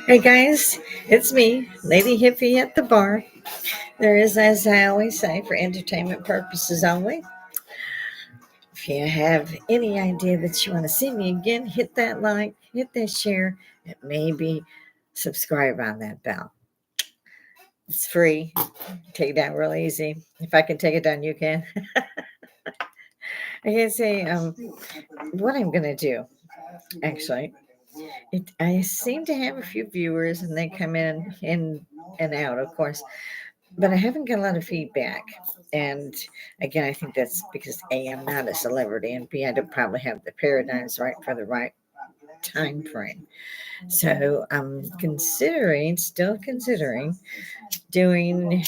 Hey guys, it's me, Lady Hippy at the bar. There is, as I always say, for entertainment purposes only. If you have any idea that you want to see me again, hit that like, hit that share, and maybe subscribe on that bell. It's free. Take it down real easy. If I can take it down, you can. I can say what I'm gonna do. Actually, I seem to have a few viewers, and they come in and out, of course. But I haven't got a lot of feedback. And again, I think that's because A, I'm not a celebrity, and B, I don't probably have the paradigms right for the right time frame. So I'm still considering doing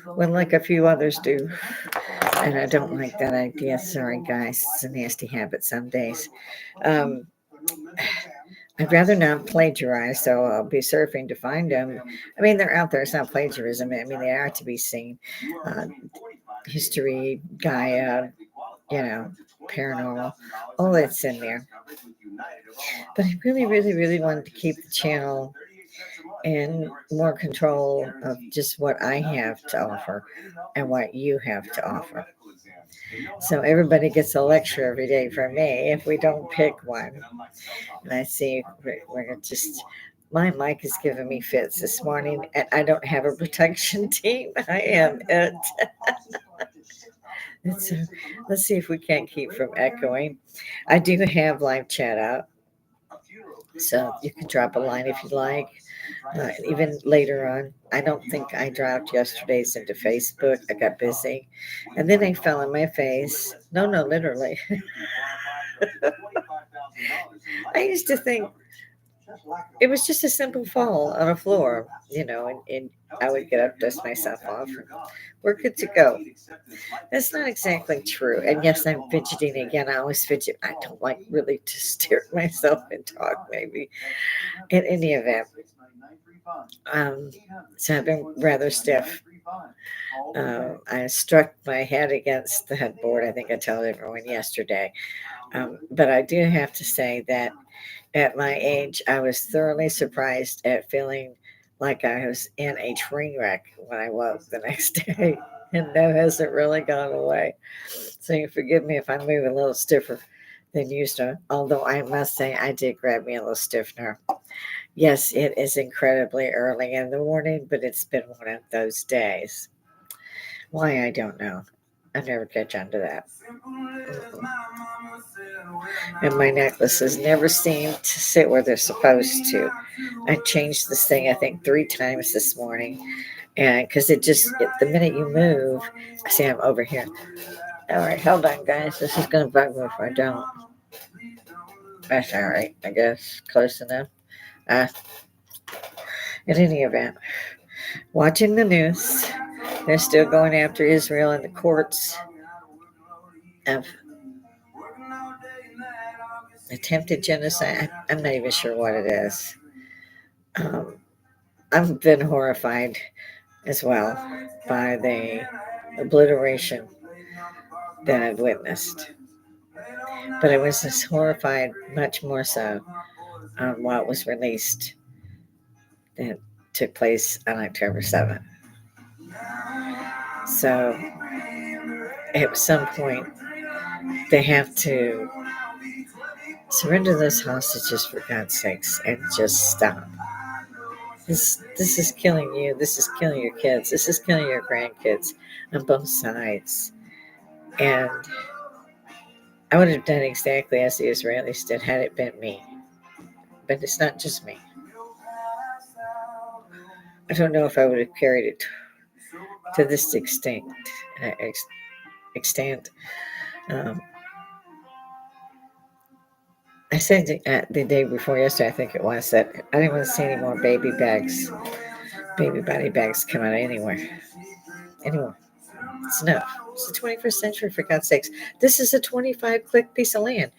what like a few others do. And I don't like that idea. Sorry, guys. It's a nasty habit some days. Um, I'd rather not plagiarize, so I'll be surfing to find them. I mean, they're out there. It's not plagiarism. I mean, they are to be seen. Uh, History, Gaia, you know, paranormal, all that's in there. But I really, really, really wanted to keep the channel in more control of just what I have to offer and what you have to offer. So everybody gets a lecture every day from me if we don't pick one. And I see we're just my mic is giving me fits this morning, and I don't have a protection team. I am it. So let's see if we can't keep from echoing. I do have live chat out, so you can drop a line if you like. Even later on, I don't think I dropped yesterday's into Facebook. I got busy, and then I fell on my face. No, no, literally. I used to think it was just a simple fall on a floor, and I would get up, dust myself off, and we're good to go. That's not exactly true. And yes, I'm fidgeting again. I always fidget. I don't like really to stare at myself and talk, maybe. In any event, um, so I've been rather stiff. I struck my head against the headboard. I think I told everyone yesterday. But I do have to say that at my age, I was thoroughly surprised at feeling like I was in a train wreck when I woke the next day. And that hasn't really gone away. So you forgive me if I move a little stiffer than used to. Although I must say, I did grab me a little stiffener. Yes, it is incredibly early in the morning, but it's been one of those days. Why, I don't know. I never catch on to that. And my necklaces never seem to sit where they're supposed to. I changed this thing, I think, 3 times this morning. And because the minute you move, see, I'm over here. All right, hold on, guys. This is going to bug me if I don't. That's all right, I guess. Close enough. Uh, in any event, watching the news, they're still going after Israel in the courts of attempted genocide. I'm not even sure what it is. Um, I've been horrified as well by the obliteration that I've witnessed. But I was just horrified much more so on what was released that took place on October 7th. So at some point, they have to surrender those hostages for God's sakes and just stop. This is killing you. This is killing your kids. This is killing your grandkids on both sides. And I would have done exactly as the Israelis did had it been me. But it's not just me. I don't know if I would have carried it to this uh, extent. Um, I said the day before yesterday, I think it was, that I didn't want to see any more baby body bags come out anywhere. Anymore. It's enough. It's the 21st century, for God's sakes. This is a 25-click piece of land,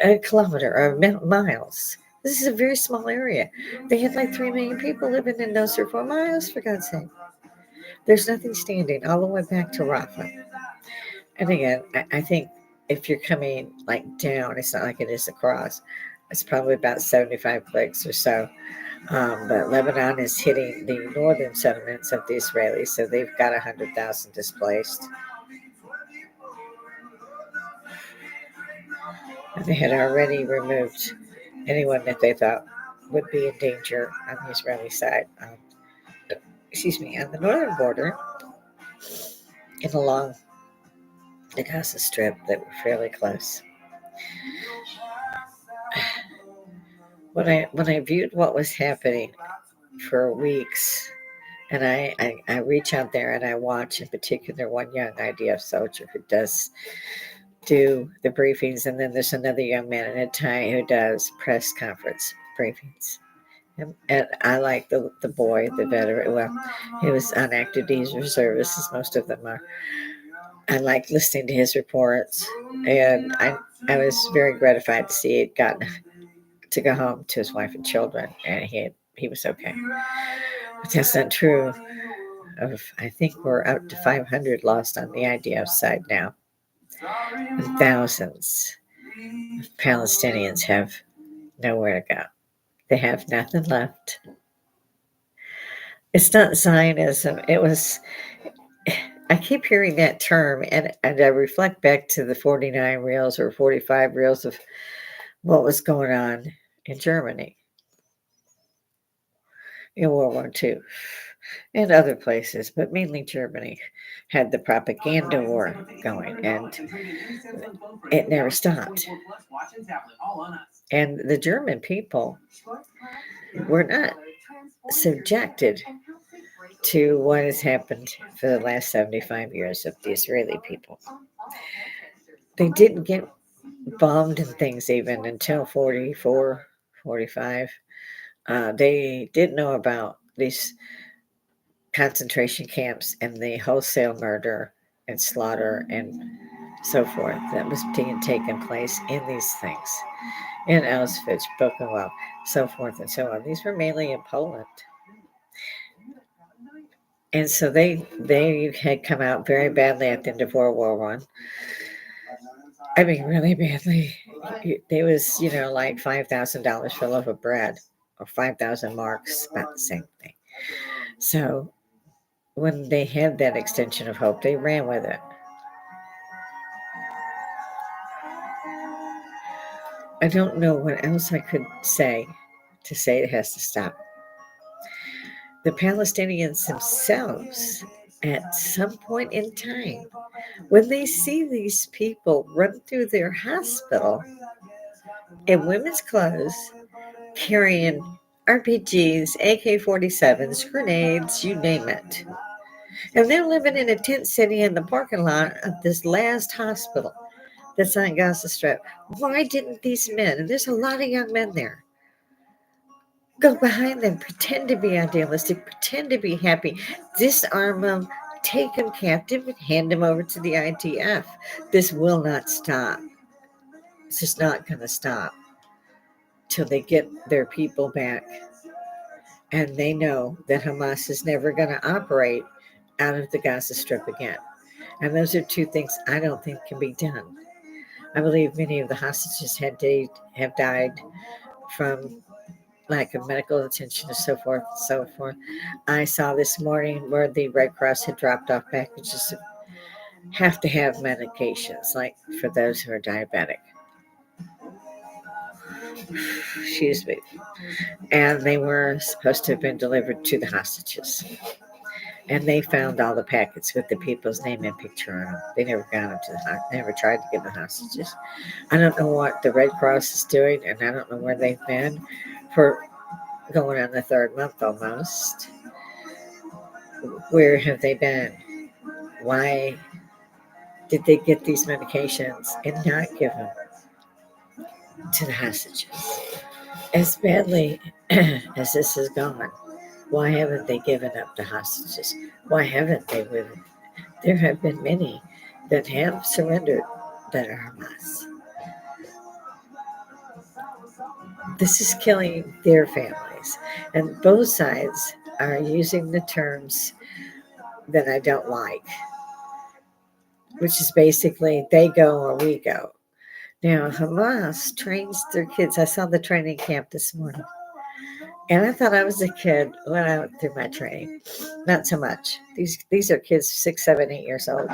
a kilometer or miles. This is a very small area. They had like 3 million people living in those 4 miles, for God's sake. There's nothing standing all the way back to Rafah. And again, I think if you're coming like down, it's not like it is across. It's probably about 75 clicks or so. But Lebanon is hitting the northern settlements of the Israelis, so they've got 100,000 displaced. And they had already removed anyone that they thought would be in danger on the Israeli side. Excuse me, on the northern border and along the Gaza Strip that were fairly close. When I viewed what was happening for weeks, and I reach out there and I watch in particular one young IDF soldier who does do the briefings, and then there's another young man in a tie who does press conference briefings. And I like the boy, the veteran. Well, he was on active duty reservists, as most of them are. I like listening to his reports, and I was very gratified to see it gotten to go home to his wife and children, and he was okay. But that's not true. I think we're up to 500 lost on the IDF side now, and thousands of Palestinians have nowhere to go. They have nothing left. It's not Zionism. It was. I keep hearing that term, and I reflect back to the 49 reels or 45 reels of what was going on in Germany in World War II and other places, but mainly Germany had the propaganda war going, and it never stopped. And the German people were not subjected to what has happened for the last 75 years of the Israeli people. They didn't get bombed and things even until 44, 45. They didn't know about these concentration camps and the wholesale murder and slaughter and so forth that was being taken place in these things in Auschwitz, Buchenwald, so forth and so on. These were mainly in Poland. And so they had come out very badly at the end of World War One. I mean, really badly. There was, like $5,000 for a loaf of bread, or 5,000 marks, about the same thing. So when they had that extension of hope, they ran with it. I don't know what else I could say to say it has to stop. The Palestinians themselves, at some point in time, when they see these people run through their hospital in women's clothes, carrying RPGs, AK 47s, grenades, you name it. And they're living in a tent city in the parking lot of this last hospital that's on Gaza Strip. Why didn't these men, and there's a lot of young men there, go behind them, pretend to be idealistic, pretend to be happy, disarm them, take them captive, and hand them over to the IDF? This will not stop. It's just not going to stop till they get their people back. And they know that Hamas is never going to operate out of the Gaza Strip again. And those are two things I don't think can be done. I believe many of the hostages have died from lack of medical attention and so forth and so forth. I saw this morning where the Red Cross had dropped off packages of have to have medications, like for those who are diabetic. Excuse me. And they were supposed to have been delivered to the hostages. And they found all the packets with the people's name and picture on them. They never got them to they never tried to get the hostages. I don't know what the Red Cross is doing, and I don't know where they've been for going on the third month almost. Where have they been? Why did they get these medications and not give them to the hostages? As badly as this has gone, why haven't they given up the hostages? Why haven't they women? There have been many that have surrendered that are Hamas. This is killing their families. And both sides are using the terms that I don't like. which is basically they go or we go. Now, Hamas trains their kids. I saw the training camp this morning, and I thought I was a kid when I went through my training. Not so much. These are kids 6, 7, 8 years old.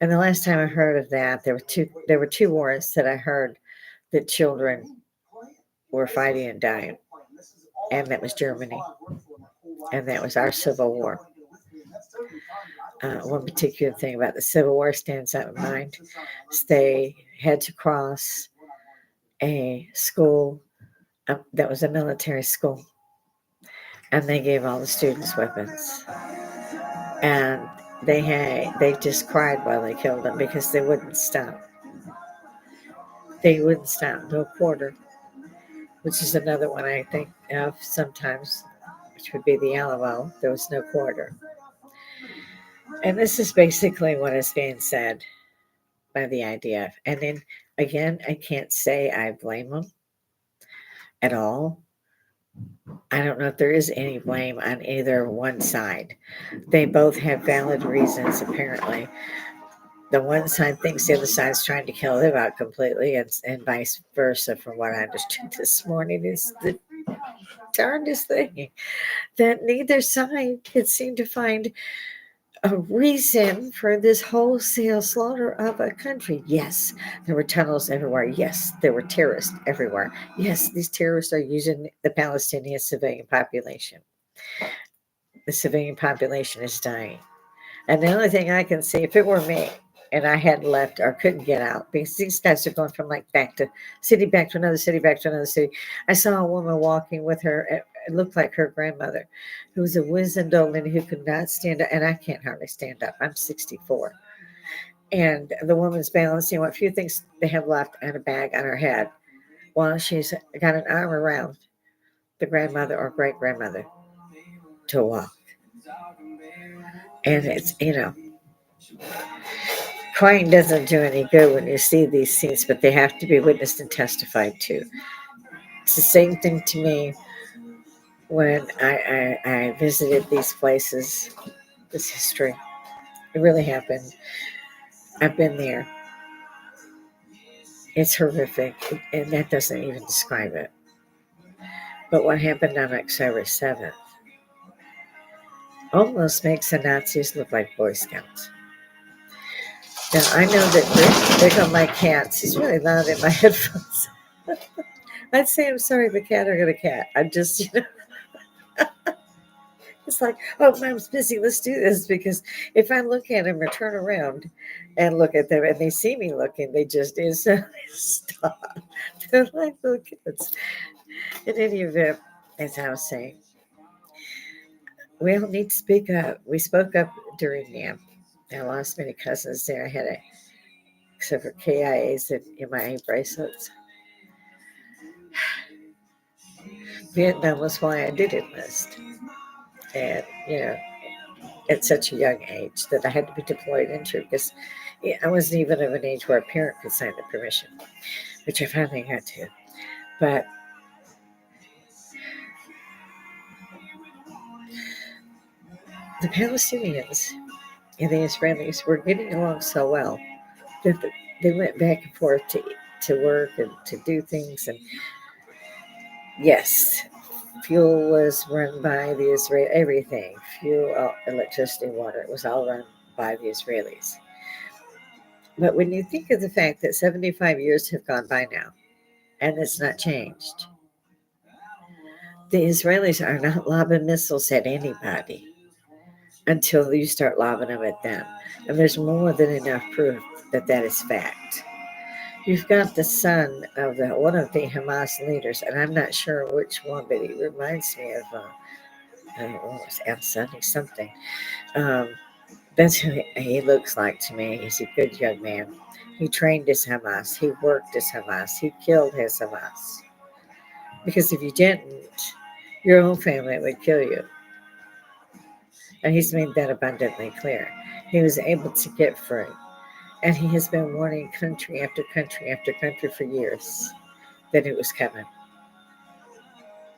And the last time I heard of that, there were two wars that I heard that children were fighting and dying, and that was Germany, and that was our Civil War. One particular thing about the Civil War stands out in mind is they had to cross a school that was a military school, and they gave all the students weapons, and they just cried while they killed them because they wouldn't stop. They wouldn't stop, no quarter, which is another one I think of sometimes, which would be the Alamo. There was no quarter. And this is basically what is being said by the IDF. And then again, I can't say I blame them at all. I don't know if there is any blame on either one side. They both have valid reasons, apparently. The one side thinks the other side is trying to kill them out completely, and vice versa, from what I understood this morning. Is the darndest thing that neither side could seem to find a reason for this wholesale slaughter of a country. Yes, there were tunnels everywhere. Yes, there were terrorists everywhere. Yes, these terrorists are using the Palestinian civilian population. The civilian population is dying. And the only thing I can see, if it were me and I had left or couldn't get out, because these guys are going from like back to another city, back to another city. I saw a woman walking with her. It looked like her grandmother, who was a wizened old lady who could not stand up. And I can't hardly stand up. I'm 64. And the woman's balancing what few things they have left and a bag on her head while she's got an arm around the grandmother or great grandmother to walk. And it's, crying doesn't do any good when you see these scenes, but they have to be witnessed and testified to. It's the same thing to me when I visited these places, this history. It really happened. I've been there. It's horrific, and that doesn't even describe it. But what happened on October 7th almost makes the Nazis look like Boy Scouts. Now, I know that they're going to my cats. He's really loud in my headphones. I'd say I'm sorry, the cat or the cat. I'm just. It's like, oh, mom's busy. Let's do this. Because if I look at them or turn around and look at them and they see me looking, they just instantly stop. They're like little kids. In any event, as I was saying, we all need to speak up. We spoke up during NAM. I lost many cousins there. I had except for KIAs and MIA bracelets. Vietnam was why I did enlist. And, at such a young age that I had to be deployed into because I wasn't even of an age where a parent could sign the permission, which I finally got to. But the Palestinians and the Israelis were getting along so well that they went back and forth to work and to do things. And yes, fuel was run by the Israel, everything, fuel, electricity, water, it was all run by the Israelis. But when you think of the fact that 75 years have gone by now, and it's not changed, the Israelis are not lobbing missiles at anybody until you start lobbing them at them. And there's more than enough proof that that is fact. You've got the son of one of the Hamas leaders, and I'm not sure which one, but he reminds me of I don't know, what was Al-Sunni something. Um, that's who he looks like to me. He's a good young man. He trained as Hamas. He worked as Hamas. He killed his Hamas. Because if you didn't, your own family would kill you. And he's made that abundantly clear. He was able to get free. And he has been warning country after country after country for years that it was coming,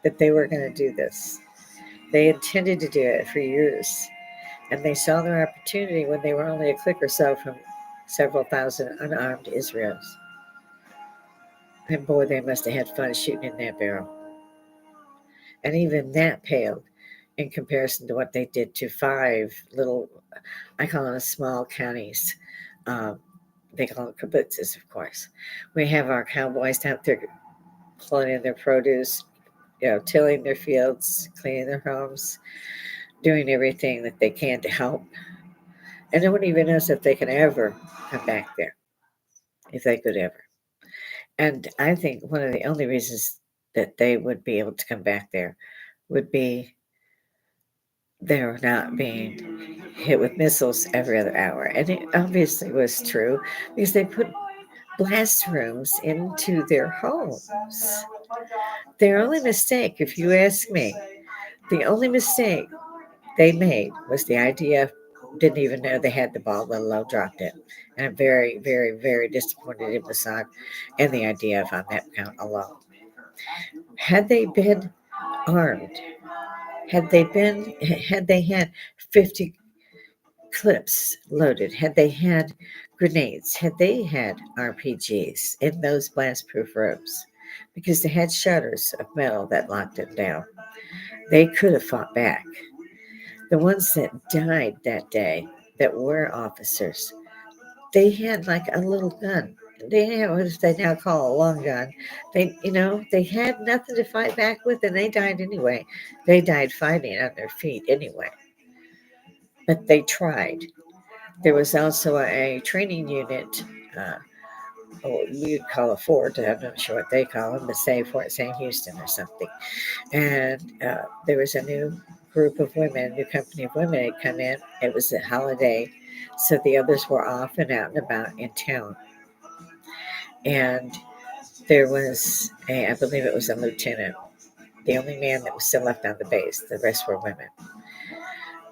that they were going to do this. They intended to do it for years. And they saw their opportunity when they were only a click or so from several thousand unarmed Israelis. And boy, they must have had fun shooting in that barrel. And even that paled in comparison to what they did to 5 little, I call them small counties. Um, they call them kibbutzes, of course. We have our cowboys out there pulling in their produce, tilling their fields, cleaning their homes, doing everything that they can to help. And no one even knows if they can ever come back there, if they could ever. And I think one of the only reasons that they would be able to come back there would be they're not being hit with missiles every other hour. And it obviously was true because they put blast rooms into their homes. Their only mistake, if you ask me, the only mistake they made was the idea didn't even know they had the ball, let alone dropped it. And I'm very, very, very disappointed in Mossad and the IDF on that count alone. Had they been armed, had they had 50 clips loaded, had they had grenades, had they had RPGs in those blast proof rooms, because they had shutters of metal that locked them down, they could have fought back. The ones that died that day that were officers, they had like a little gun. They had what they now call a long gun. They had nothing to fight back with, and they died anyway. They died fighting on their feet anyway. But they tried. There was also a training unit. We'd call a fort. I'm not sure what they call them, but say Fort St. Houston or something. And there was a new group of women, new company of women had come in. It was a holiday, so the others were off and out and about in town. And there was I believe it was a lieutenant, the only man that was still left on the base. The rest were women.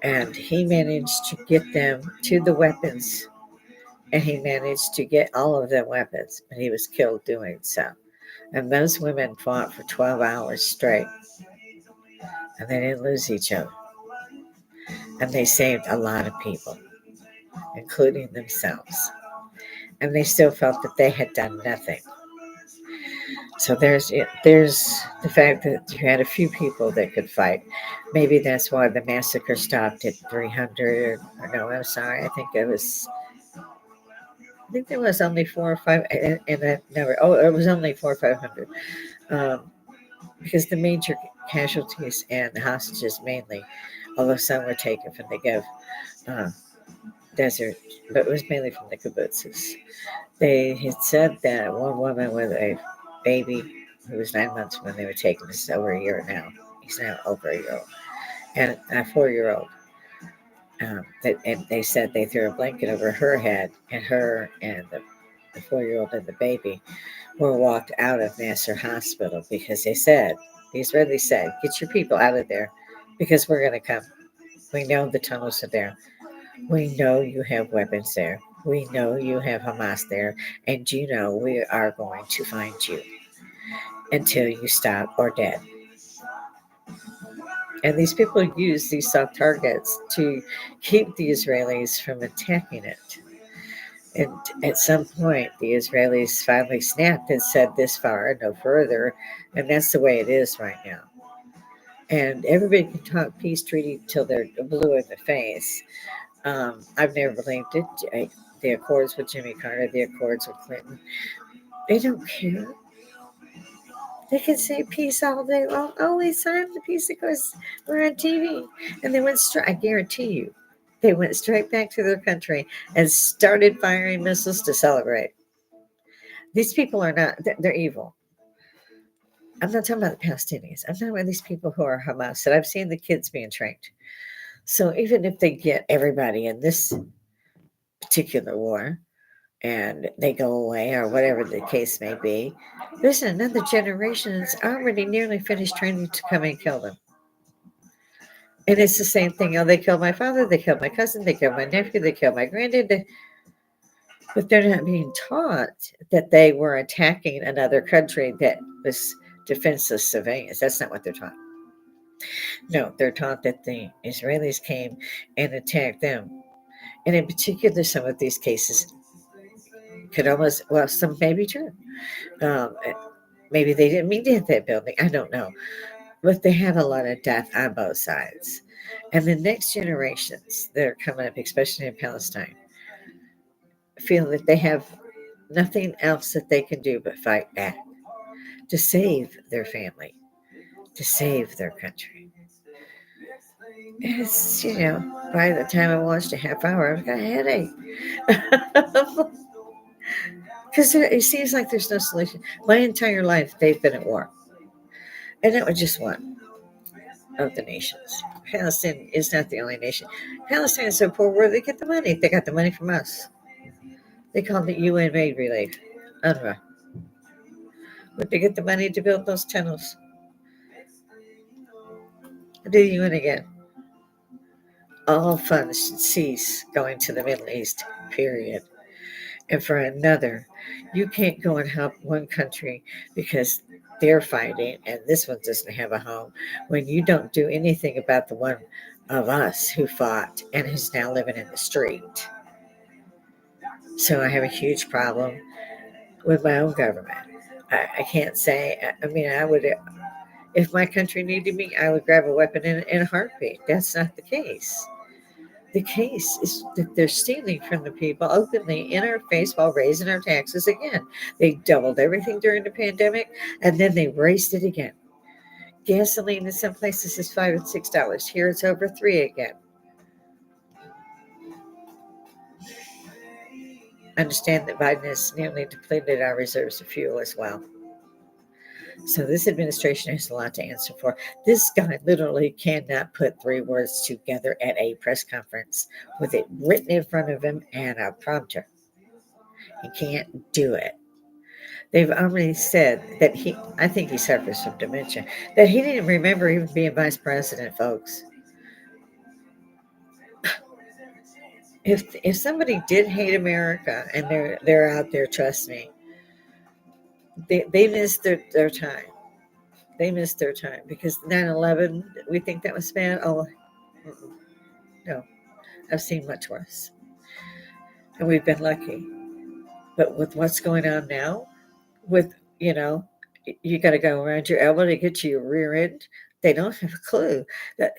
And he managed to get them to the weapons, and he managed to get all of them weapons, but he was killed doing so. And those women fought for 12 hours straight, and they didn't lose each other. And they saved a lot of people, including themselves. And they still felt that they had done nothing. So there's the fact that you had a few people that could fight. Maybe that's why the massacre stopped at 300. Or no, I'm sorry. I think there was only 4 or 5, and that never. Oh, it was only 400 or 500, because the major casualties and the hostages mainly, although some were taken from the Gov uh, desert, but it was mainly from the kibbutzes. They had said that one woman with a baby who was 9 months when they were taken, this is over a year now. He's now over a year old, and a 4 year old. And they said they threw a blanket over her head, and her and the 4 year old and the baby were walked out of Nasser Hospital because the Israelis said, get your people out of there because we're going to come. We know the tunnels are there. We know you have weapons there. We know you have Hamas there. And we are going to find you until you stop or dead. And these people use these soft targets to keep the Israelis from attacking it. And at some point, the Israelis finally snapped and said, this far, no further. And that's the way it is right now. And everybody can talk peace treaty till they're blue in the face. I've never believed it. The accords with Jimmy Carter, the accords with Clinton, they don't care. They can say peace all day long. Oh, we signed the peace accords. We're on TV. And they went straight, I guarantee you, they went straight back to their country and started firing missiles to celebrate. These people are not, they're evil. I'm not talking about the Palestinians. I'm talking about these people who are Hamas. And I've seen the kids being trained. So even if they get everybody in this particular war and they go away or whatever the case may be, there's another generation that's already nearly finished training to come and kill them. And it's the same thing. Oh, they killed my father, they killed my cousin, they killed my nephew, they killed my granddad. But they're not being taught that they were attacking another country that was defenseless civilians. That's not what they're taught. No, they're taught that the Israelis came and attacked them. And in particular, some of these cases could almost, well, some may be true. Um, maybe they didn't mean to hit that building. I don't know. But they had a lot of death on both sides. And the next generations that are coming up, especially in Palestine, feel that they have nothing else that they can do but fight back to save their family, to save their country. It's, by the time I watched a half hour, I've got a headache. Because it seems like there's no solution. My entire life, they've been at war. And that was just one of the nations. Palestine is not the only nation. Palestine is so poor where they get the money. They got the money from us. They call it UN Aid Relief, UNRWA. But they get the money to build those tunnels. Do the UN again. All funds should cease going to the Middle East, period. And for another, you can't go and help one country because they're fighting and this one doesn't have a home when you don't do anything about the one of us who fought and is now living in the street. So I have a huge problem with my own government. I can't say, I mean, I would, if my country needed me, I would grab a weapon in a heartbeat. That's not the case. The case is that they're stealing from the people openly in our face while raising our taxes again. They doubled everything during the pandemic and then they raised it again. Gasoline in some places is $5 and $6. Here it's over $3 again. Understand that Biden has nearly depleted our reserves of fuel as well. So this administration has a lot to answer for. This guy literally cannot put three words together at a press conference with it written in front of him and a prompter. He can't do it. They've already said that I think he suffers from dementia, that he didn't remember even being vice president, folks. If somebody did hate America and they're out there, trust me, they missed their time. They missed their time because 9/11, we think that was bad. Oh, no, I've seen much worse. And we've been lucky. But with what's going on now, with, you got to go around your elbow to get to your rear end, they don't have a clue. That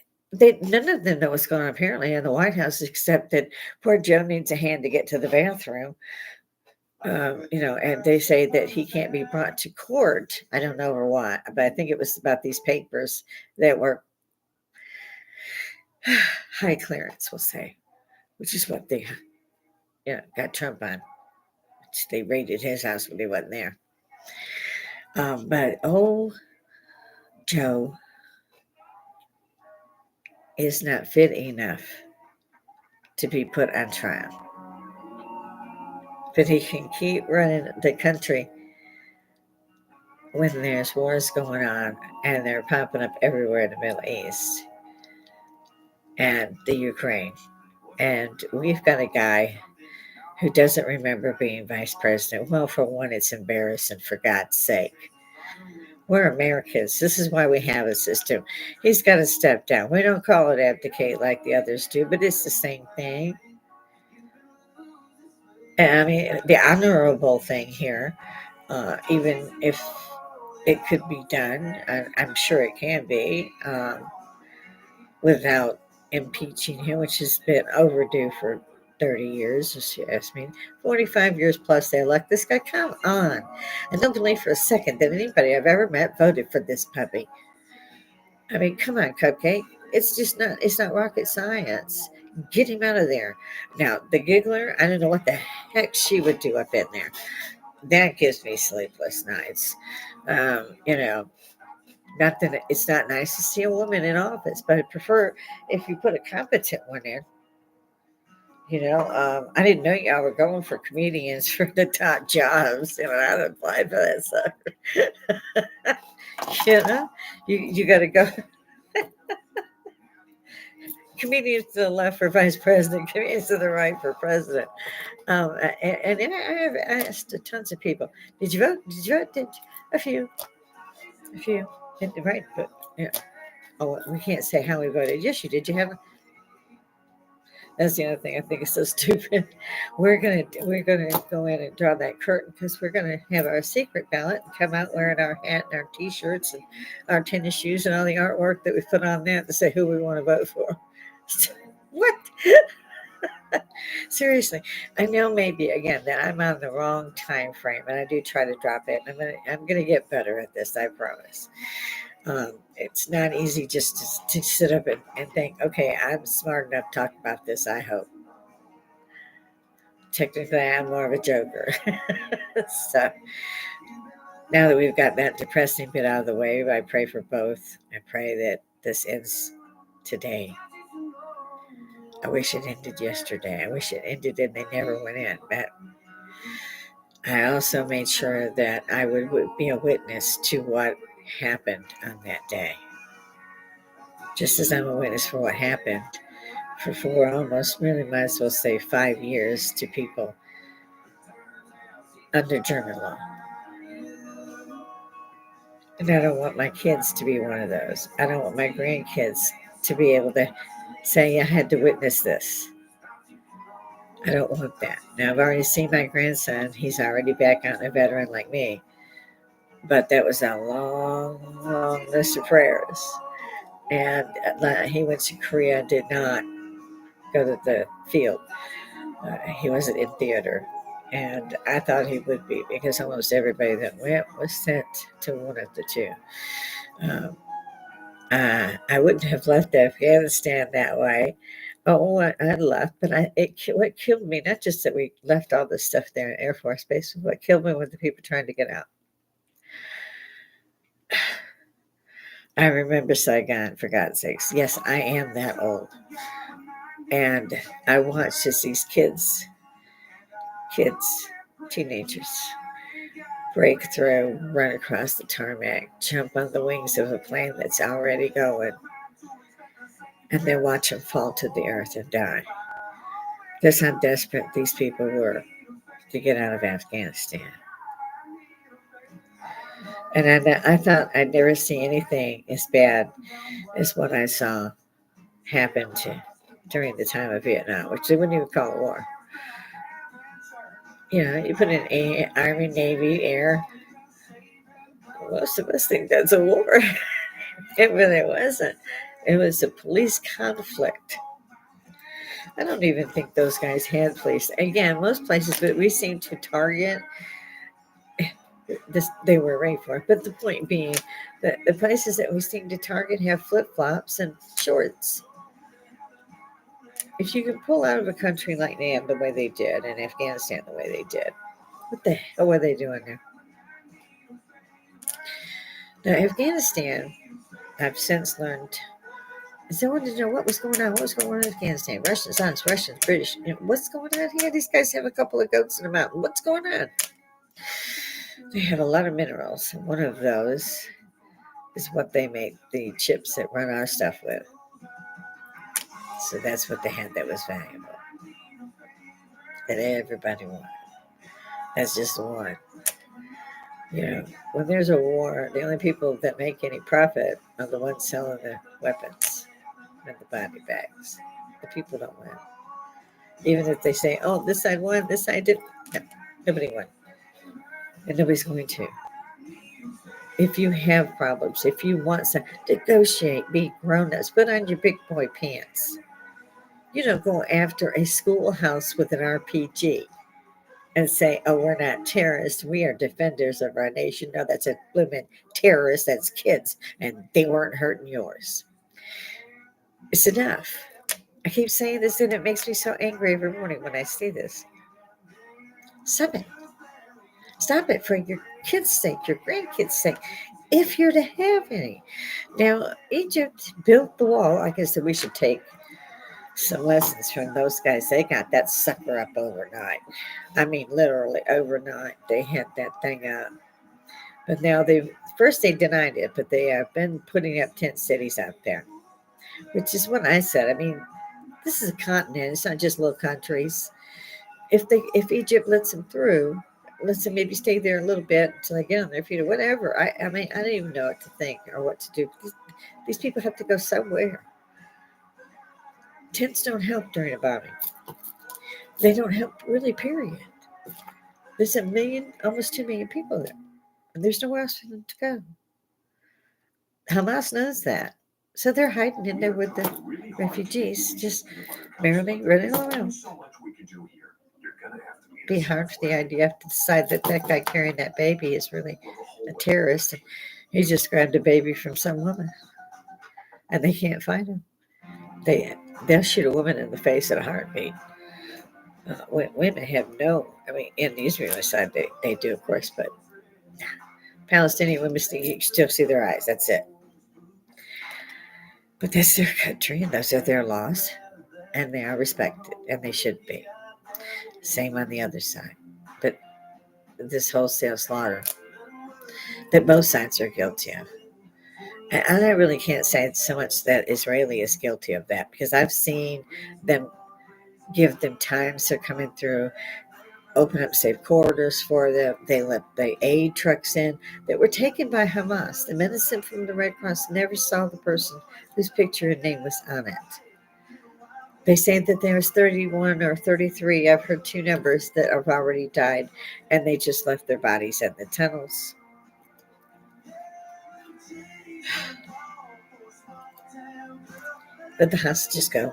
none of them know what's going on apparently in the White House, except that poor Joe needs a hand to get to the bathroom. And they say that he can't be brought to court. I don't know or what, but I think it was about these papers that were high clearance, we'll say, which is what they got Trump on. They raided his house when he wasn't there. But Joe is not fit enough to be put on trial. But he can keep running the country when there's wars going on and they're popping up everywhere in the Middle East and the Ukraine. And we've got a guy who doesn't remember being vice president. Well, for one, it's embarrassing, for God's sake. We're Americans. This is why we have a system. He's got to step down. We don't call it abdicate like the others do, but it's the same thing. And I mean, the honorable thing here, even if it could be done, I'm sure it can be, without impeaching him, which has been overdue for 30 years, if you ask me. 45 years plus they elect this guy. Come on. I don't believe for a second that anybody I've ever met voted for this puppy. I mean, come on, Cupcake. It's not rocket science. Get him out of there. Now, the giggler, I don't know what the heck she would do up in there. That gives me sleepless nights. Not that it's not nice to see a woman in office, but I prefer if you put a competent one in. I didn't know y'all were going for comedians for the top jobs. I'd applied for that sucker. You got to go. Comedians to the left for vice president, comedians to the right for president. And I have asked tons of people, did you vote? Did you vote? A few. Right, but yeah. Oh, we can't say how we voted. Yes, you did. You have. That's the other thing I think is so stupid. We're gonna go in and draw that curtain because we're gonna have our secret ballot and come out wearing our hat and our t-shirts and our tennis shoes and all the artwork that we put on that to say who we want to vote for. What? Seriously, I know maybe again that I'm on the wrong time frame, and I do try to drop it. I'm gonna get better at this. I promise. It's not easy just to sit up and think, okay, I'm smart enough to talk about this. I hope. Technically, I'm more of a joker. So now that we've got that depressing bit out of the way, I pray for both. I pray that this ends today. I wish it ended yesterday. I wish it ended and they never went in. But I also made sure that I would be a witness to what happened on that day. Just as I'm a witness for what happened for almost, really might as well say 5 years to people under German law. And I don't want my kids to be one of those. I don't want my grandkids to be able to say, I had to witness this. I don't want that. Now, I've already seen my grandson. He's already back out a veteran like me. But that was a long, long list of prayers. And he went to Korea, did not go to the field. He wasn't in theater. And I thought he would be because almost everybody that went was sent to one of the two. Um, I wouldn't have left Afghanistan that way. Oh, I left, but what killed me, not just that we left all this stuff there in Air Force Base, but what killed me was the people trying to get out. I remember Saigon, for God's sakes. Yes, I am that old. And I watched as these kids, teenagers, break through, run across the tarmac, jump on the wings of a plane that's already going, and then watch them fall to the earth and die. That's how desperate these people were to get out of Afghanistan. And I thought I'd never see anything as bad as what I saw happen during the time of Vietnam, which they wouldn't even call it war. You know, you put in Army, Navy, Air. Most of us think that's a war. It really wasn't. It was a police conflict. I don't even think those guys had police. Again, most places that we seem to target, this they were right for. But the point being that the places that we seem to target have flip flops and shorts. If you can pull out of a country like Nam the way they did, and Afghanistan the way they did, what the hell were they doing there? Now, Afghanistan, I've since learned, is they wanted to know what was going on. What was going on in Afghanistan? Russians, Huns, Russians, British. You know, what's going on here? These guys have a couple of goats in a mountain. What's going on? They have a lot of minerals. One of those is what they make the chips that run our stuff with. So that's what they had that was valuable. That everybody wanted. That's just one. You know, when there's a war, the only people that make any profit are the ones selling the weapons and the body bags. The people don't win. Even if they say, oh, this side won, this side didn't. No, nobody won. And nobody's going to. If you have problems, if you want some, negotiate, be grown ups, put on your big boy pants. You don't go after a schoolhouse with an RPG and say, oh, we're not terrorists. We are defenders of our nation. No, that's a blooming terrorist. That's kids. And they weren't hurting yours. It's enough. I keep saying this and it makes me so angry every morning when I see this. Stop it. Stop it for your kids' sake, your grandkids' sake, if you're to have any. Now, Egypt built the wall. Like I said, we should take some lessons from those guys. They got that sucker up overnight. I mean, literally overnight. They had that thing up. But now they denied it, but they have been putting up tent cities out there, which is what I said. I mean, this is a continent. It's not just little countries. If Egypt lets them through, let's say maybe stay there a little bit until they get on their feet or whatever. I mean, I don't even know what to think or what to do. These people have to go somewhere. Tents don't help during a bombing. They don't help really, period. There's a million, almost 2 million people there, and there's nowhere else for them to go. Hamas knows that. So they're hiding in there with the refugees, just merrily running around. Be hard for the IDF to decide that that guy carrying that baby is really a terrorist. And he just grabbed a baby from some woman, and they can't find him. They'll shoot a woman in the face at a heartbeat. Women have no. I mean, in the Israeli side, they do, of course, but Palestinian women you still see their eyes. That's it. But that's their country, and those are their laws, and they are respected, and they should be. Same on the other side. But this wholesale slaughter that both sides are guilty of. And I really can't say so much that Israeli is guilty of that because I've seen them give them times they're coming through, open up safe corridors for them. They let the aid trucks in that were taken by Hamas. The medicine from the Red Cross never saw the person whose picture and name was on it. They say that there's 31 or 33. I've heard two numbers that have already died, and they just left their bodies in the tunnels. But the hostages go.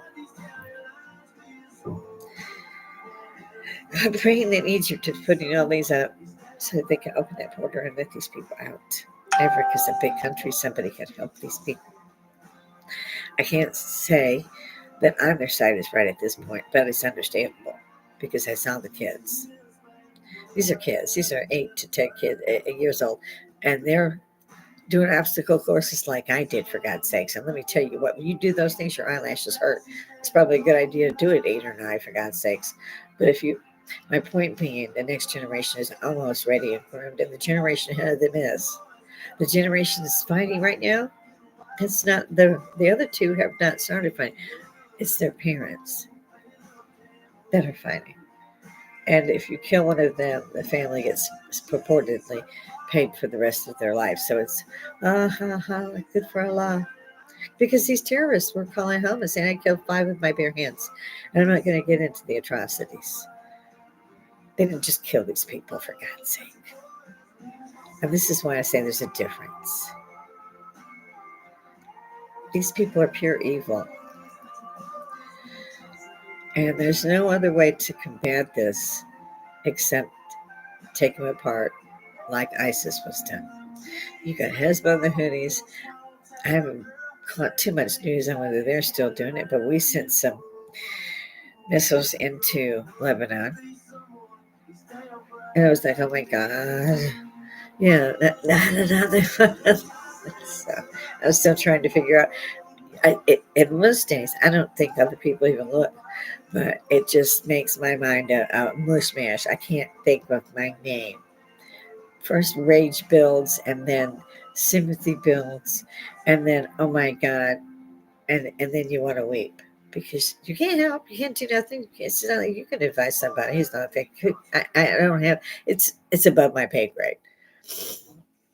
I'm praying that Egypt is putting all these up so that they can open that border and let these people out. Africa is a big country. Somebody can help these people. I can't say that on their side is right at this point, but it's understandable because I saw the kids. These are kids. These are 8 to 10 kids, 8 years old, and they're doing obstacle courses like I did, for God's sakes. And let me tell you what, when you do those things, your eyelashes hurt. It's probably a good idea to do it 8 or 9, for God's sakes. But my point being, the next generation is almost ready and groomed, and the generation ahead of them is. The generation that's fighting right now, it's not the other two have not started fighting. It's their parents that are fighting. And if you kill one of them, the family gets purportedly paid for the rest of their life. So it's, good for Allah. Because these terrorists were calling home and saying, I killed 5 with my bare hands. And I'm not going to get into the atrocities. They didn't just kill these people, for God's sake. And this is why I say there's a difference. These people are pure evil. And there's no other way to combat this except take them apart like ISIS was done. You got Hezbollah and the Houthis. I haven't caught too much news on whether they're still doing it, but we sent some missiles into Lebanon. And I was like, oh my God. Yeah, so I was still trying to figure out. In most days, I don't think other people even look, but it just makes my mind a mush mash. I can't think of my name. First, rage builds, and then sympathy builds, and then, oh my God, and then you want to weep because you can't help, you can't do nothing. It's not like you can advise somebody who's not think. I don't have. It's above my pay grade.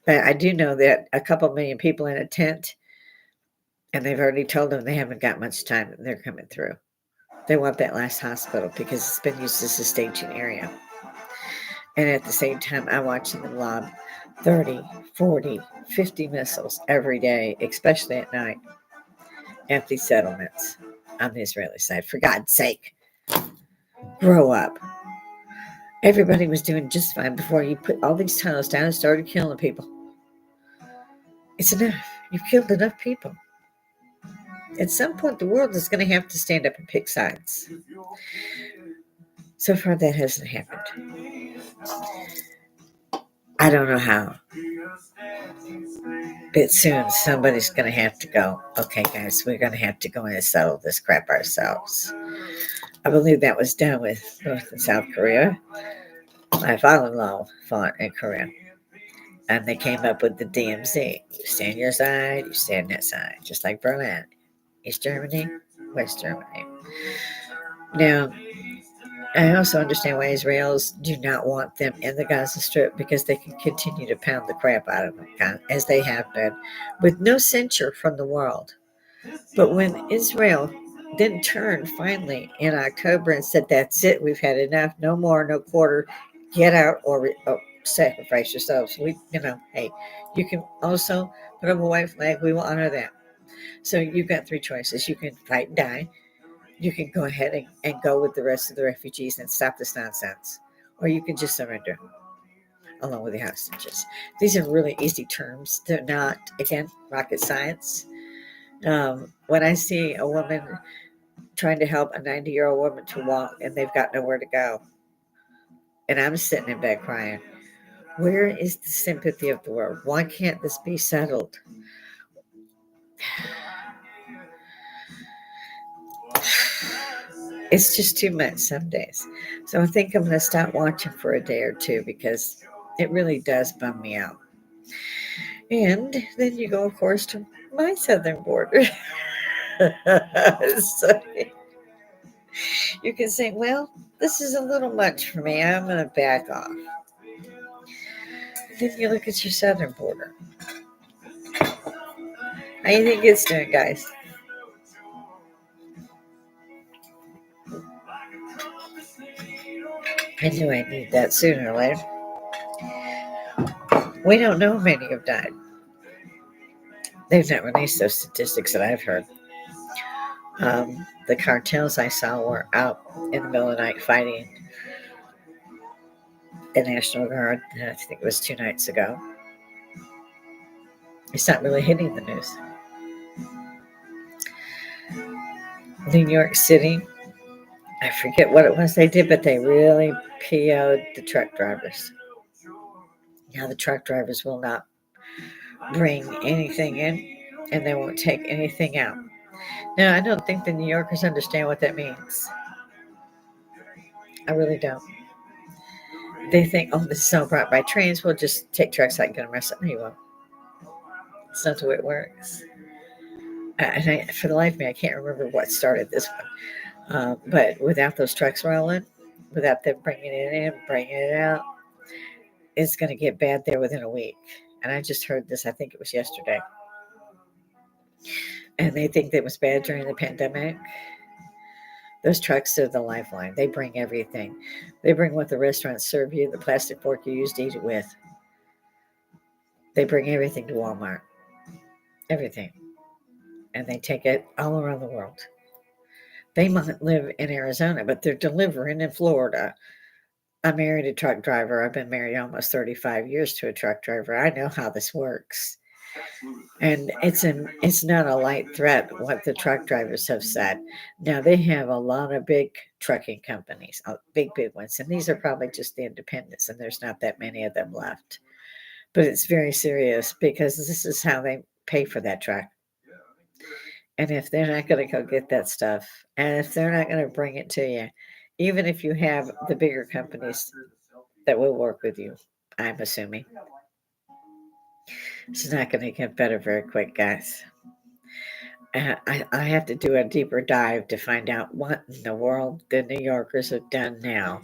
But I do know that a couple million people in a tent, and they've already told them they haven't got much time, and they're coming through. They want that last hospital because it's been used as a staging area. And at the same time, I'm watching them lob 30, 40, 50 missiles every day, especially at night, at these settlements on the Israeli side. For God's sake, grow up. Everybody was doing just fine before you put all these tunnels down and started killing people. It's enough. You've killed enough people. At some point, the world is going to have to stand up and pick sides. So far, that hasn't happened. I don't know how. But soon, somebody's going to have to go, okay, guys, we're going to have to go in and settle this crap ourselves. I believe that was done with North and South Korea. My father-in-law fought in Korea. And they came up with the DMZ. You stay on your side, you stay on that side. Just like Berlin. East Germany, West Germany. Now, I also understand why Israelis do not want them in the Gaza Strip because they can continue to pound the crap out of them, as they have been, with no censure from the world. But when Israel then turned finally in October and said, "That's it, we've had enough, no more, no quarter, get out or sacrifice yourselves." Hey, you can also put up a white flag. We will honor that. So you've got three choices: you can fight and die, you can go ahead and go with the rest of the refugees and stop this nonsense, or you can just surrender along with the hostages. These are really easy terms. They're not, again, rocket science. When I see a woman trying to help a 90-year-old woman to walk and they've got nowhere to go, and I'm sitting in bed crying, where is the sympathy of the world? Why can't this be settled? It's just too much some days. So I think I'm going to stop watching for a day or two because it really does bum me out. And then you go, of course, to my southern border. So you can say, well, this is a little much for me. I'm going to back off. Then you look at your southern border. How do you think it's doing, guys? I knew I need that sooner or later. We don't know how many have died. They've not released those statistics that I've heard. The cartels I saw were out in the middle of the night fighting the National Guard. I think it was 2 nights ago. It's not really hitting the news. New York City, I forget what it was they did, but they really PO'd the truck drivers. Now the truck drivers will not bring anything in and they won't take anything out. Now, I don't think the New Yorkers understand what that means. I really don't. They think, oh, this is all brought by trains. We'll just take trucks out and get them arrested. No, you won't. It's not the way it works. For the life of me, I can't remember what started this one. But without those trucks rolling, without them bringing it in, bringing it out, it's going to get bad there within a week. And I just heard this, I think it was yesterday. And they think that it was bad during the pandemic. Those trucks are the lifeline. They bring everything. They bring what the restaurants serve you, the plastic fork you used to eat it with. They bring everything to Walmart. Everything. And they take it all around the world. They might live in Arizona, but they're delivering in Florida. I married a truck driver. I've been married almost 35 years to a truck driver. I know how this works. And it's not a light threat what the truck drivers have said. Now they have a lot of big trucking companies, big ones, and these are probably just the independents, and there's not that many of them left. But it's very serious because this is how they pay for that truck. And if they're not going to go get that stuff, and if they're not going to bring it to you, even if you have the bigger companies that will work with you, I'm assuming it's not going to get better very quick, guys. I have to do a deeper dive to find out what in the world the New Yorkers have done now,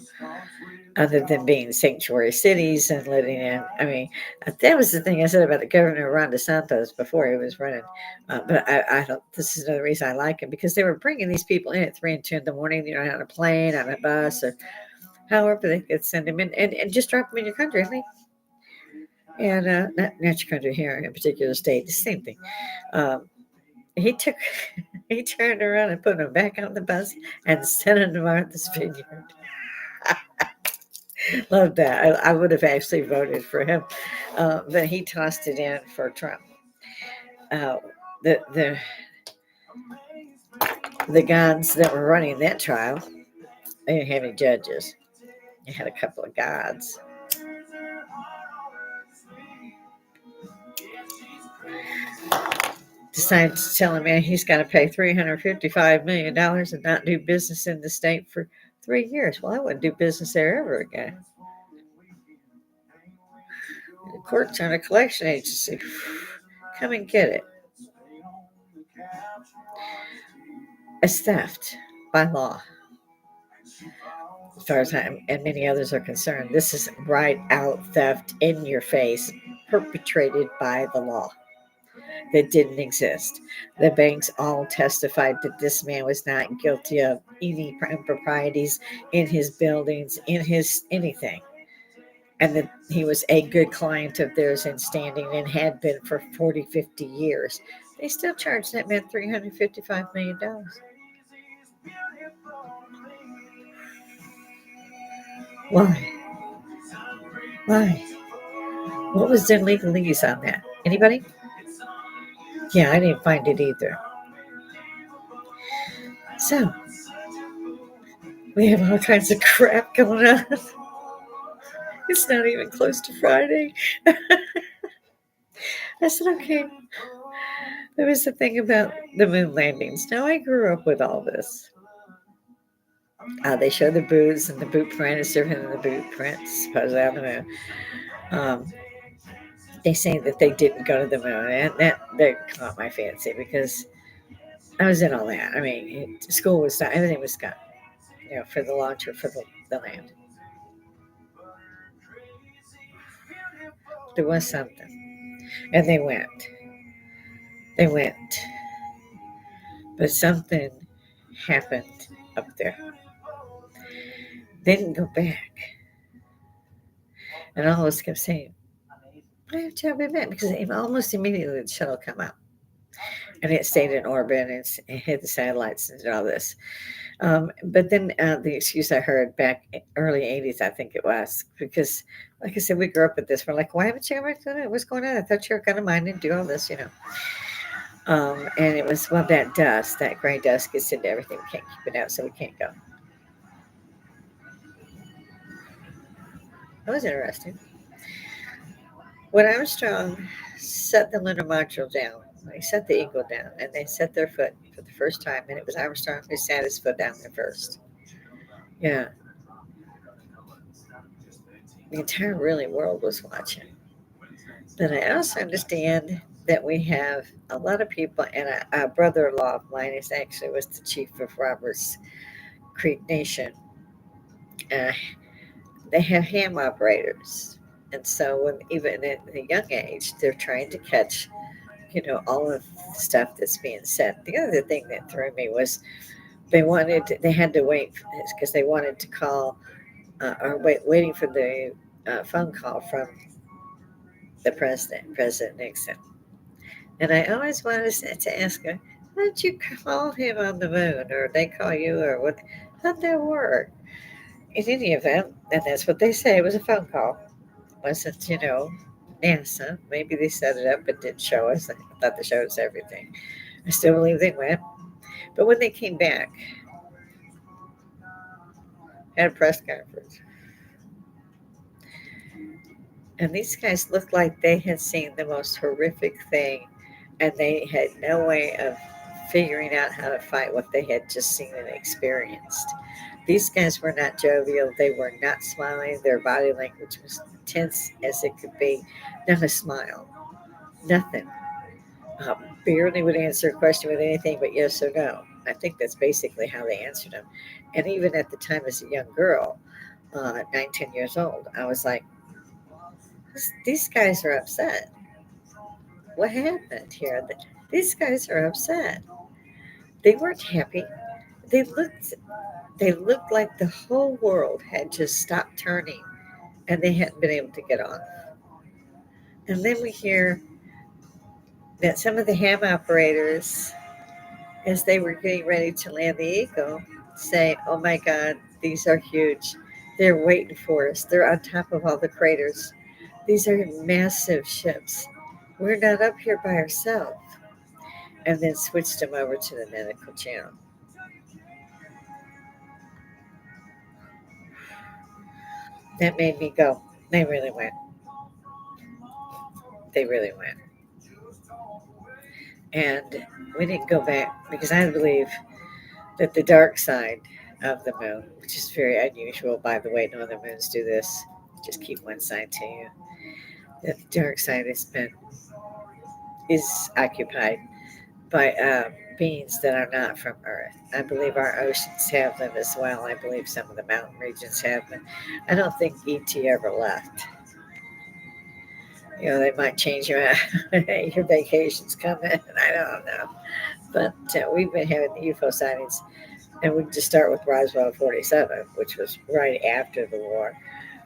other than being sanctuary cities and letting in. I mean, that was the thing I said about the governor Ron DeSantis before he was running. But I don't. This is another reason I like him because they were bringing these people in at 3 and 2 in the morning. On a plane, on a bus, or however they could send them in, and just drop them in your country. And not your country here in a particular state, the same thing. Um, he took, he turned around and put them back on the bus and sent them to Martha's Vineyard. Love that. I would have actually voted for him, but he tossed it in for Trump. Uh, the the the gods that were running that trial, they didn't have any judges. They had a couple of gods. Decided to tell him, man, he's got to pay $355 million and not do business in the state for 3 years. Well, I wouldn't do business there ever again. The courts aren't a collection agency. Come and get it. It's theft by law. as far as I and many others are concerned. This is right out theft in your face, perpetrated by the law that didn't exist. The banks all testified that this man was not guilty of any improprieties in his buildings, in his anything, and that he was a good client of theirs in standing and had been for 40, 50 years. They still charged that man $355 million. Why? Why? What was their legalese on that? Anybody? Yeah, I didn't find it either. So, we have all kinds of crap going on. It's not even close to Friday. I said, okay. There was the thing about the moon landings. Now, I grew up with all this. They show the boots and the boot print is different than the boot prints, supposedly on the moon. Um, they say that they didn't go to the moon, and that caught my fancy because I was in all that. I mean, school was done, everything was done, for the launch or for the land. There was something, and they went. They went, but something happened up there. They didn't go back, and all of us kept saying, "I have to have been back," because almost immediately the shuttle come out, and it stayed in orbit and it hit the satellites and did all this. But then the excuse I heard back early 80s, I think it was, because, like I said, we grew up with this. We're like, why haven't you ever done it? What's going on? I thought you were going to mine and do all this. And it was, well, that dust, that gray dust gets into everything. We can't keep it out, so we can't go. That was interesting. When Armstrong set the lunar module down, they set the Eagle down, and they set their foot for the first time, and it was Armstrong who sat his foot down there first. Yeah, the entire really world was watching. But I also understand that we have a lot of people, and a brother-in-law of mine is actually was the chief of Roberts Creek Nation. Uh, they have ham operators, and so when even at a young age, they're trying to catch, all of the stuff that's being said. The other thing that threw me was they had to wait because they wanted to call or waiting for the phone call from the president, President Nixon. And I always wanted to ask her, how did you call him on the moon, or they call you, or what? How'd that work? In any event, and that's what they say, it was a phone call. It wasn't, NASA. Maybe they set it up but didn't show us. I thought they showed us everything. I still believe they went. But when they came back, had a press conference, and these guys looked like they had seen the most horrific thing, and they had no way of figuring out how to fight what they had just seen and experienced. These guys were not jovial. They were not smiling. Their body language was tense as it could be. Not a smile. Nothing. Barely would answer a question with anything but yes or no. I think that's basically how they answered them. And even at the time, as a young girl, 9, 10 years old, I was like, these guys are upset. What happened here? These guys are upset. They weren't happy. They looked they looked like the whole world had just stopped turning and they hadn't been able to get on. And then we hear that some of the ham operators, as they were getting ready to land the Eagle, say, "Oh my God, these are huge. They're waiting for us. They're on top of all the craters. These are massive ships. We're not up here by ourselves." And then switched them over to the medical channel. That made me go, they really went. They really went. And we didn't go back because I believe that the dark side of the moon, which is very unusual, by the way, no other moons do this, just keep one side to you. That the dark side is occupied by beings that are not from Earth. I believe our oceans have them as well. I believe some of the mountain regions have them. I don't think ET ever left. They might change your your vacations coming. I don't know, but we've been having the UFO sightings, and we just start with Roswell 47, which was right after the war.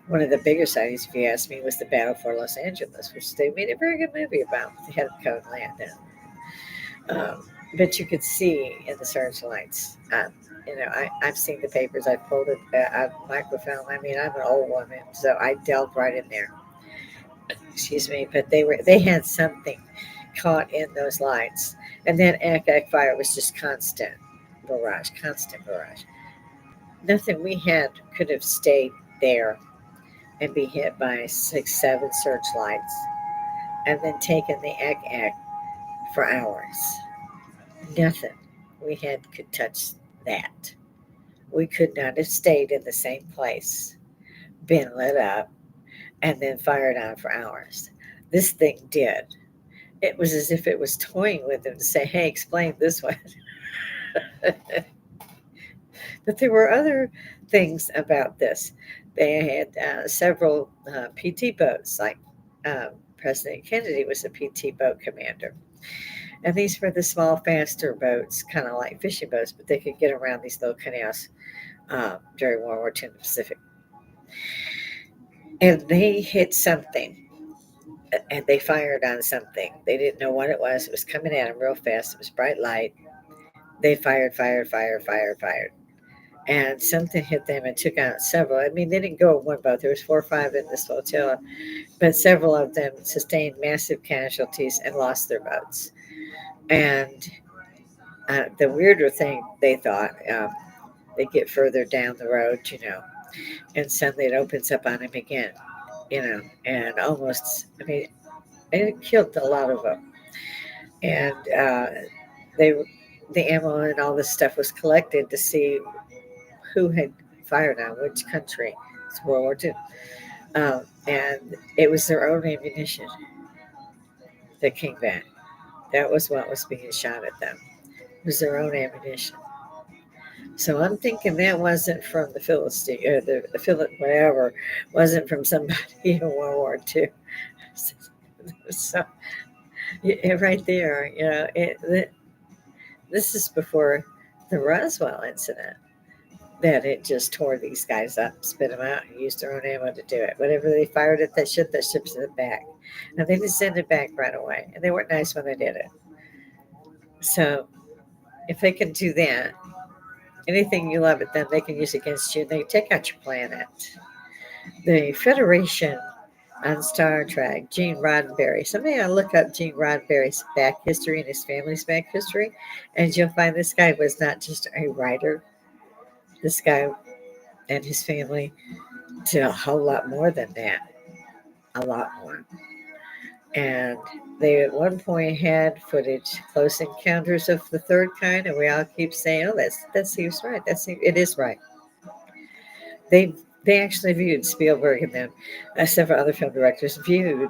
One of the bigger sightings, if you ask me, was the Battle for Los Angeles, which they made a very good movie about. They had code land in. But you could see in the searchlights. I've seen the papers. I pulled it out microfilm. I mean, I'm an old woman, so I delved right in there. Excuse me, but they had something caught in those lights, and then Akak fire was just constant barrage. Nothing we had could have stayed there and be hit by 6, 7 searchlights, and then taken the Akak for hours. Nothing we had could touch that. We could not have stayed in the same place, been lit up, and then fired on for hours. This thing did. It was as if it was toying with him to say, hey, explain this one. But there were other things about this. They had several PT boats, like President Kennedy was a PT boat commander. And these were the small, faster boats, kind of like fishing boats, but they could get around these little canals during World War II in the Pacific. And they hit something, and they fired on something. They didn't know what it was. It was coming at them real fast. It was bright light. They fired, fired, fired, fired, fired. And something hit them and took out several. I mean, they didn't go in one boat. There was 4 or 5 in this flotilla, but several of them sustained massive casualties and lost their boats. And the weirder thing, they thought, they get further down the road, and suddenly it opens up on them again, and almost, I mean, it killed a lot of them. And they, the ammo and all this stuff was collected to see who had fired on which country. It's World War II. And it was their own ammunition that came back. That was what was being shot at them. It was their own ammunition. So I'm thinking that wasn't from the Philistine, or the whatever, wasn't from somebody in World War II. So right there, this is before the Roswell incident, that it just tore these guys up, spit them out, and used their own ammo to do it. Whatever they fired at that ship sent it back. And they didn't send it back right away. And they weren't nice when they did it. So if they can do that, anything you love at them, they can use against you. They take out your planet. The Federation on Star Trek, Gene Roddenberry. Somebody ought to look up Gene Roddenberry's back history and his family's back history, and you'll find this guy was not just a writer. This guy and his family did a whole lot more than that. A lot more. And they at one point had footage, close encounters of the third kind, and we all keep saying, "Oh, that seems right. It is right." They they actually viewed Spielberg and them, several other film directors viewed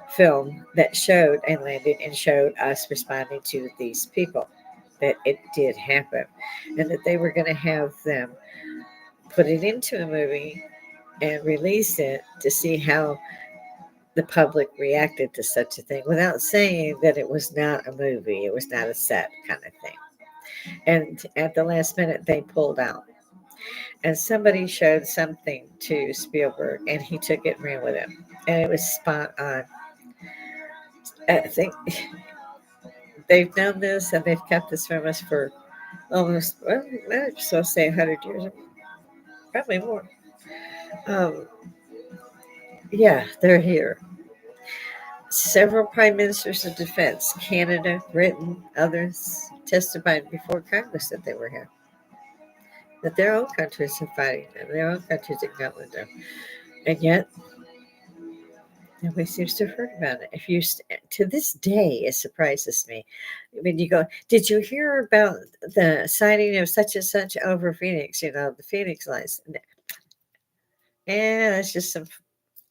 film that showed a landing and showed us responding to these people, that it did happen, and that they were going to have them put it into a movie and release it to see how the public reacted to such a thing, without saying that it was not a movie, it was not a set kind of thing. And at the last minute, they pulled out. And somebody showed something to Spielberg, and he took it and ran with it. And it was spot on. I think they've known this, and they've kept this from us for almost, well, I just want to say 100 years, probably more. Um, yeah, they're here. Several prime ministers of defense, Canada, Britain, others, testified before Congress that they were here, that their own countries are fighting them, their own countries acknowledge them. And yet, nobody seems to have heard about it. To this day, it surprises me. I mean, you go, did you hear about the sighting of such and such over Phoenix? The Phoenix lights. Yeah, that's just some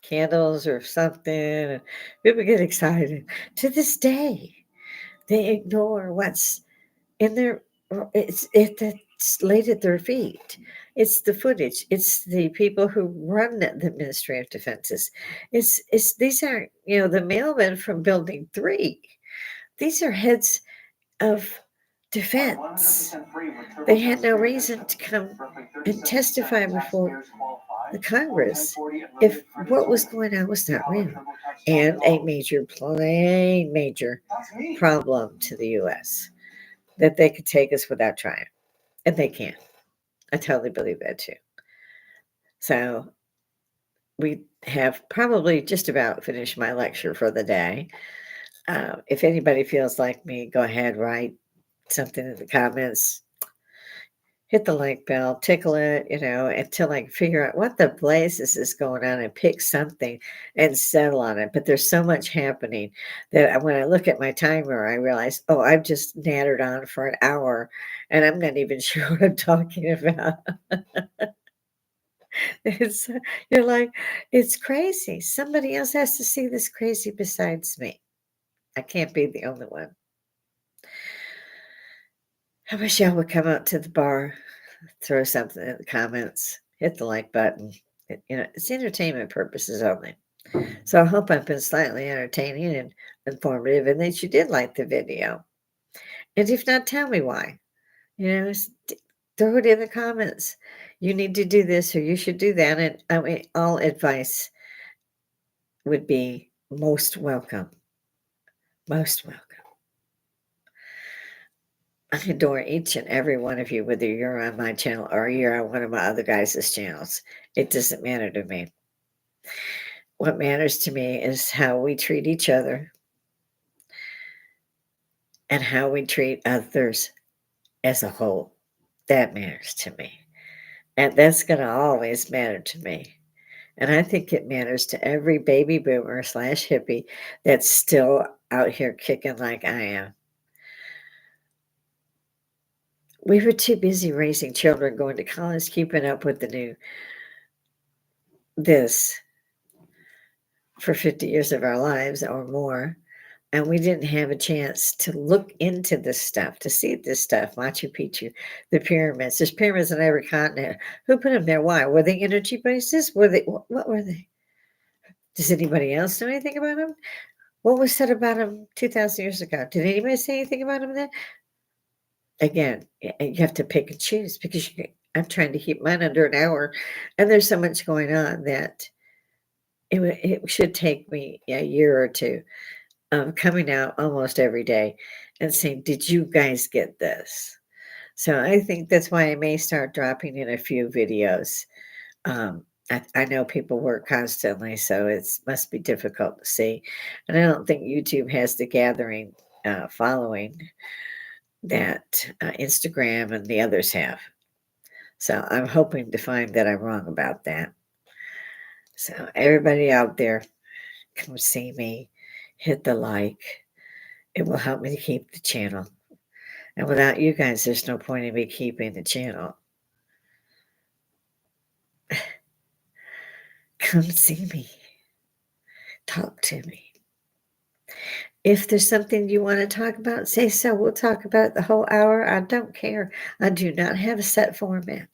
candles or something. And people get excited. To this day, They ignore what's in their it's laid at their feet. It's the footage. It's the people who run the Ministry of Defenses. It's these aren't the mailmen from Building 3. These are heads of defense. They had no reason to come and testify before the Congress if what was going on was not real and a major problem to the U.S. that they could take us without trying. And they can. I totally believe that too. So we have probably just about finished my lecture for the day. If anybody feels like me, go ahead, write something in the comments, hit the like bell, tickle it, until I can figure out what the blazes is going on and pick something and settle on it. But there's so much happening that when I look at my timer, I realize, oh, I've just nattered on for an hour and I'm not even sure what I'm talking about. It's, you're like, it's crazy. Somebody else has to see this crazy besides me. I can't be the only one. I wish y'all would come out to the bar, throw something in the comments, hit the like button. It's entertainment purposes only. So I hope I've been slightly entertaining and informative and that you did like the video. And if not, tell me why. Throw it in the comments. You need to do this or you should do that. And I mean, all advice would be most welcome. Most welcome. I adore each and every one of you, whether you're on my channel or you're on one of my other guys' channels. It doesn't matter to me. What matters to me is how we treat each other and how we treat others as a whole. That matters to me. And that's going to always matter to me. And I think it matters to every baby boomer / hippie that's still out here kicking like I am. We were too busy raising children, going to college, keeping up with this for 50 years of our lives or more. And we didn't have a chance to look into this stuff, to see this stuff, Machu Picchu, the pyramids. There's pyramids on every continent. Who put them there? Why? Were they energy bases? What were they? Does anybody else know anything about them? What was said about them 2,000 years ago? Did anybody say anything about them then? Again, you have to pick and choose because I'm trying to keep mine under an hour, and there's so much going on that it should take me a year or two of coming out almost every day and saying, did you guys get this? So I think that's why I may start dropping in a few videos. I know people work constantly, so it must be difficult to see. And I don't think YouTube has the gathering following that Instagram and the others have. So I'm hoping to find that I'm wrong about that. So everybody out there, come see me, hit the like. It will help me to keep the channel. And without you guys, there's no point in me keeping the channel. Come see me. Talk to me. If there's something you want to talk about, say so. We'll talk about it the whole hour. I don't care. I do not have a set format.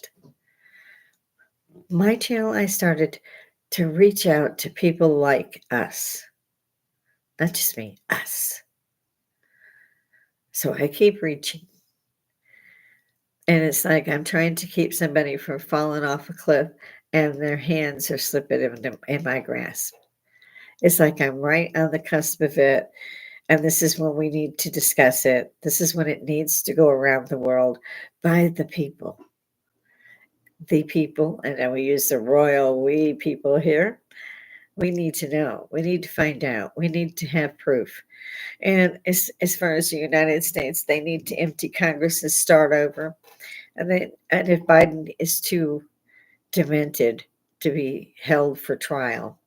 My channel, I started to reach out to people like us. Not just me, us. So I keep reaching. And it's like I'm trying to keep somebody from falling off a cliff and their hands are slipping in my grasp. It's like I'm right on the cusp of it. And this is when we need to discuss it. This is when it needs to go around the world by the people. The people, and then we use the royal we people here. We need to know. We need to find out. We need to have proof. And as far as the United States, they need to empty Congress and start over. And if Biden is too demented to be held for trial,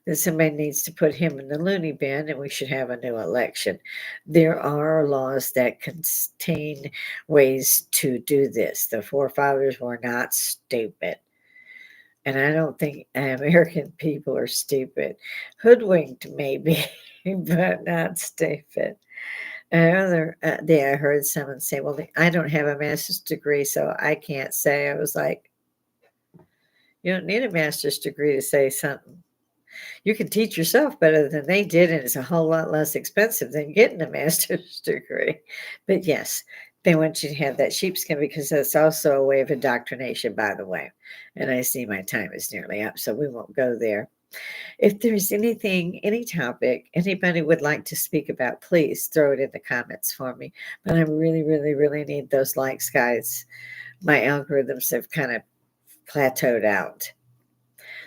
then somebody needs to put him in the loony bin and we should have a new election. There are laws that contain ways to do this. The forefathers were not stupid. And I don't think American people are stupid. Hoodwinked, maybe, but not stupid. Another day I heard someone say, well, I don't have a master's degree, so I can't say. I was like, you don't need a master's degree to say something. You can teach yourself better than they did, and it's a whole lot less expensive than getting a master's degree. But yes, they want you to have that sheepskin because that's also a way of indoctrination, by the way. And I see my time is nearly up, so we won't go there. If there's anything, any topic anybody would like to speak about, please throw it in the comments for me. But I really, really, really need those likes, guys. My algorithms have kind of plateaued out.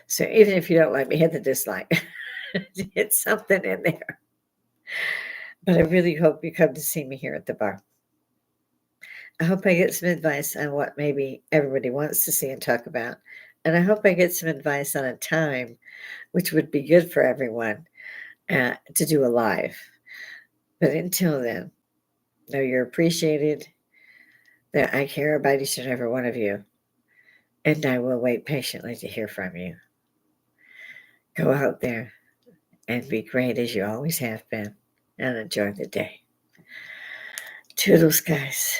So even if you don't like me, hit the dislike. Hit something in there. But I really hope you come to see me here at the bar. I hope I get some advice on what maybe everybody wants to see and talk about. And I hope I get some advice on a time which would be good for everyone to do a live. But until then, know you're appreciated, that I care about each and every one of you, and I will wait patiently to hear from you. Go out there and be great as you always have been, and enjoy the day. Toodles, guys.